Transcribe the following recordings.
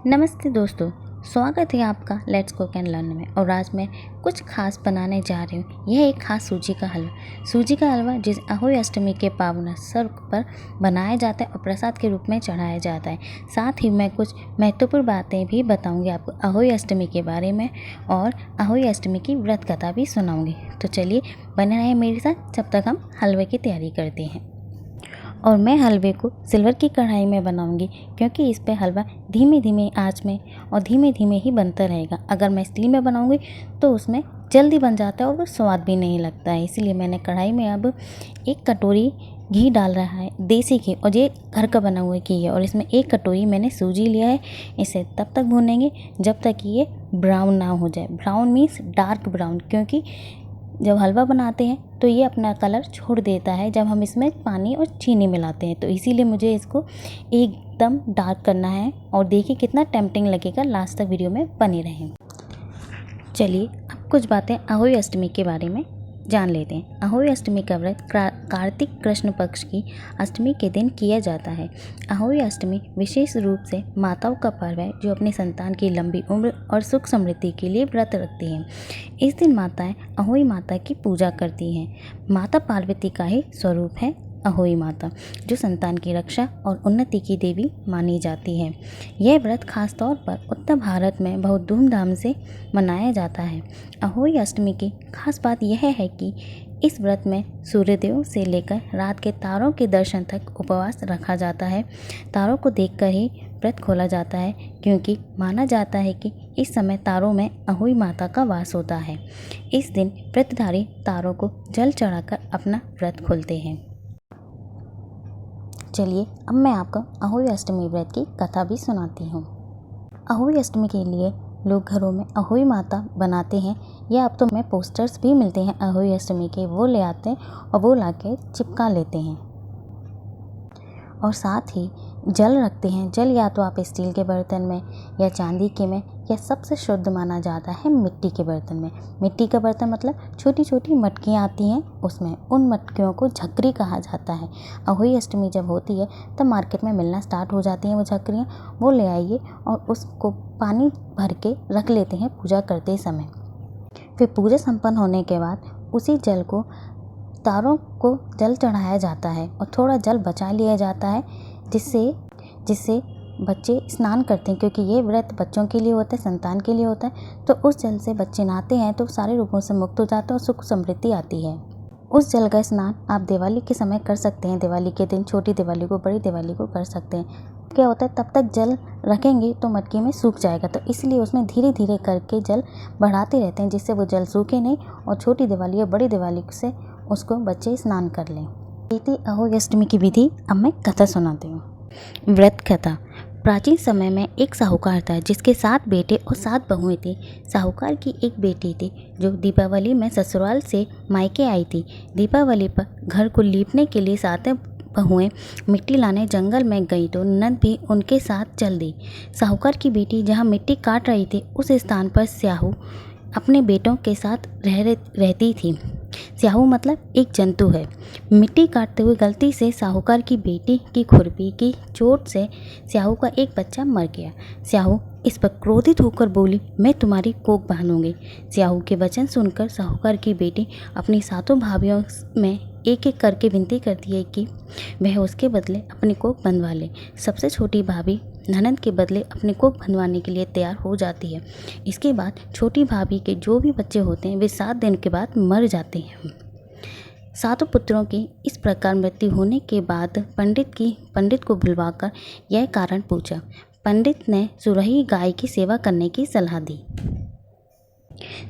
नमस्ते दोस्तों, स्वागत है आपका लेट्स कुक एंड लर्न में। और आज मैं कुछ खास बनाने जा रही हूँ। यह एक खास सूजी का हलवा जिस अहोई अष्टमी के पावन अवसर पर बनाया जाता है और प्रसाद के रूप में चढ़ाया जाता है। साथ ही मैं कुछ महत्वपूर्ण बातें भी बताऊंगी आपको अहोई अष्टमी के बारे में और अहोई अष्टमी की व्रत कथा भी सुनाऊंगी। तो चलिए बने रहें मेरे साथ जब तक हम हलवे की तैयारी करते हैं। और मैं हलवे को सिल्वर की कढ़ाई में बनाऊंगी क्योंकि इस पे हलवा धीमे धीमे आंच में और धीमे धीमे ही बनता रहेगा। अगर मैं स्टील में बनाऊंगी तो उसमें जल्दी बन जाता है और वो स्वाद भी नहीं लगता है। इसीलिए मैंने कढ़ाई में अब 1 कटोरी घी डाल रहा है, देसी घी, और ये घर का बना हुआ घी है। और इसमें 1 कटोरी मैंने सूजी लिया है। इसे तब तक भूनेंगे जब तक ये ब्राउन ना हो जाए। ब्राउन मीन्स डार्क ब्राउन, क्योंकि जब हलवा बनाते हैं तो ये अपना कलर छोड़ देता है जब हम इसमें पानी और चीनी मिलाते हैं। तो इसीलिए मुझे इसको एकदम डार्क करना है। और देखिए कितना टेम्पटिंग लगेगा, लास्ट तक वीडियो में बने रहें। चलिए अब कुछ बातें अहोई अष्टमी के बारे में जान लेते हैं। अहोई अष्टमी का व्रत कार्तिक कृष्ण पक्ष की अष्टमी के दिन किया जाता है। अहोई अष्टमी विशेष रूप से माताओं का पर्व है जो अपनी संतान की लंबी उम्र और सुख समृद्धि के लिए व्रत रखती हैं। इस दिन माताएं अहोई माता की पूजा करती हैं। माता पार्वती का ही स्वरूप है अहोई माता, जो संतान की रक्षा और उन्नति की देवी मानी जाती है। यह व्रत खास तौर पर उत्तर भारत में बहुत धूमधाम से मनाया जाता है। अहोई अष्टमी की खास बात यह है कि इस व्रत में सूर्यदेव से लेकर रात के तारों के दर्शन तक उपवास रखा जाता है। तारों को देखकर ही व्रत खोला जाता है क्योंकि माना जाता है कि इस समय तारों में अहोई माता का वास होता है। इस दिन व्रतधारी तारों को जल चढ़ाकर अपना व्रत खोलते हैं। चलिए अब मैं आपको अहोई अष्टमी व्रत की कथा भी सुनाती हूँ। अहोई अष्टमी के लिए लोग घरों में अहोई माता बनाते हैं, या अब तो हमें पोस्टर्स भी मिलते हैं अहोई अष्टमी के, वो ले आते हैं और वो लाके चिपका लेते हैं। और साथ ही जल रखते हैं। जल या तो आप स्टील के बर्तन में या चांदी के में, या सबसे शुद्ध माना जाता है मिट्टी के बर्तन में। मिट्टी का बर्तन मतलब छोटी छोटी मटकियाँ आती हैं उसमें। उन मटकियों को झकरी कहा जाता है। अहोई अष्टमी जब होती है तब मार्केट में मिलना स्टार्ट हो जाती हैं वो झकरियाँ। वो ले आइए और उसको पानी भर के रख लेते हैं पूजा करते समय। फिर पूजा संपन्न होने के बाद उसी जल को तारों को जल चढ़ाया जाता है और थोड़ा जल बचा लिया जाता है, जिससे बच्चे स्नान करते हैं। क्योंकि ये व्रत बच्चों के लिए होता है, संतान के लिए होता है। तो उस जल से बच्चे नहाते हैं तो सारे रोगों से मुक्त हो जाते हैं और सुख समृद्धि आती है। उस जल का स्नान आप दिवाली के समय कर सकते हैं। दिवाली के दिन छोटी दिवाली को, बड़ी दिवाली को कर सकते हैं। क्या होता है, तब तक जल रखेंगे तो मटकी में सूख जाएगा, तो इसलिए उसमें धीरे धीरे करके जल बढ़ाते रहते हैं जिससे वो जल सूखे नहीं और छोटी दिवाली या बड़ी दिवाली से उसको बच्चे स्नान कर लें। ये अहोई अष्टमी की विधि। अब मैं कथा सुनाती हूँ। व्रत कथा। प्राचीन समय में एक साहूकार था जिसके 7 बेटे और 7 बहुएं थी। साहूकार की एक बेटी थी जो दीपावली में ससुराल से मायके आई थी। दीपावली पर घर को लीपने के लिए 7 बहुएं मिट्टी लाने जंगल में गई तो नंद भी उनके साथ चल दी। साहूकार की बेटी जहाँ मिट्टी काट रही थी उस स्थान पर स्याहू अपने बेटों के साथ रहती थी। स्याहू मतलब एक जंतु है। मिट्टी काटते हुए गलती से साहूकार की बेटी की खुरपी की चोट से स्याहू का एक बच्चा मर गया। स्याहू इस पर क्रोधित होकर बोली, मैं तुम्हारी कोख बांधूंगी। स्याहू के वचन सुनकर साहूकार की बेटी अपनी 7 भाभियों में एक एक करके विनती करती है कि वह उसके बदले अपनी कोख बंधवा ले। सबसे छोटी भाभी ननद के बदले अपने कोख बंधवाने के लिए तैयार हो जाती है। इसके बाद छोटी भाभी के जो भी बच्चे होते हैं वे 7 दिन के बाद मर जाते हैं। 7 पुत्रों की इस प्रकार मृत्यु होने के बाद पंडित को बुलवाकर यह कारण पूछा। पंडित ने सुरही गाय की सेवा करने की सलाह दी।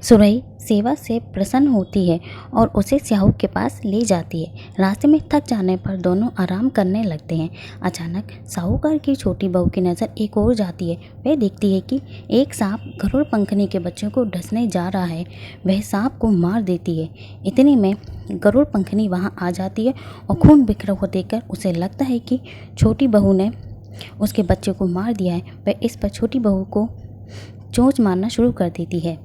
सुरही सेवा से प्रसन्न होती है और उसे स्याहू के पास ले जाती है। रास्ते में थक जाने पर दोनों आराम करने लगते हैं। अचानक साहूकार की छोटी बहू की नज़र एक ओर जाती है। वह देखती है कि एक सांप गरुड़ पंखनी के बच्चों को डसने जा रहा है। वह सांप को मार देती है। इतने में गरुड़ पंखनी वहाँ आ जाती है और खून बिखरा हुआ देखकर उसे लगता है कि छोटी बहू ने उसके बच्चे को मार दिया है। वह इस पर छोटी बहू को चोंच मारना शुरू कर देती है।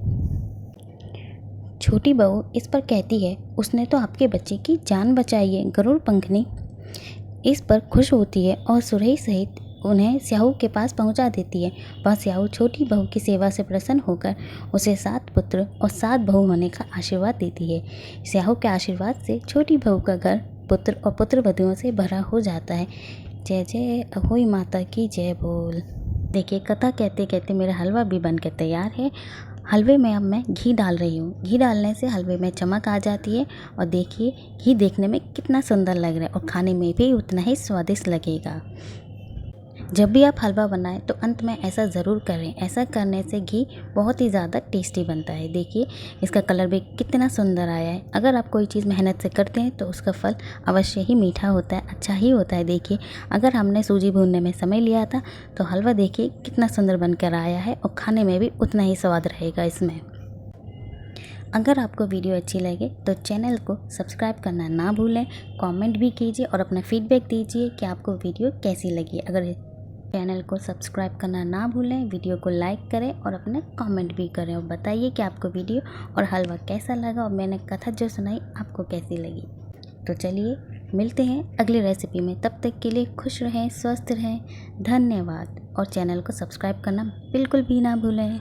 छोटी बहू इस पर कहती है, उसने तो आपके बच्चे की जान बचाई है। गरुड़ पंखनी इस पर खुश होती है और सुरही सहित उन्हें स्याहू के पास पहुंचा देती है। वह स्याहू छोटी बहू की सेवा से प्रसन्न होकर उसे 7 पुत्र और 7 बहू होने का आशीर्वाद देती है। स्याहू के आशीर्वाद से छोटी बहू का घर पुत्र और पुत्रवधुओं से भरा हो जाता है। जय जय अहोई माता की जय बोल। देखिए कथा कहते कहते मेरा हलवा भी बनकर तैयार है। हलवे में अब मैं घी डाल रही हूँ। घी डालने से हलवे में चमक आ जाती है और देखिए घी देखने में कितना सुंदर लग रहा है और खाने में भी उतना ही स्वादिष्ट लगेगा। जब भी आप हलवा बनाएं तो अंत में ऐसा ज़रूर करें। ऐसा करने से घी बहुत ही ज़्यादा टेस्टी बनता है। देखिए इसका कलर भी कितना सुंदर आया है। अगर आप कोई चीज़ मेहनत से करते हैं तो उसका फल अवश्य ही मीठा होता है, अच्छा ही होता है। देखिए अगर हमने सूजी भूनने में समय लिया था तो हलवा देखिए कितना सुंदर बनकर आया है और खाने में भी उतना ही स्वाद रहेगा इसमें। अगर आपको वीडियो अच्छी लगे तो चैनल को सब्सक्राइब करना ना भूलें। कमेंट भी कीजिए और अपना फीडबैक दीजिए कि आपको वीडियो कैसी लगी। अगर चैनल को सब्सक्राइब करना ना भूलें, वीडियो को लाइक करें और अपना कमेंट भी करें और बताइए कि आपको वीडियो और हलवा कैसा लगा और मैंने कथा जो सुनाई आपको कैसी लगी। तो चलिए मिलते हैं अगली रेसिपी में। तब तक के लिए खुश रहें, स्वस्थ रहें। धन्यवाद और चैनल को सब्सक्राइब करना बिल्कुल भी ना भूलें।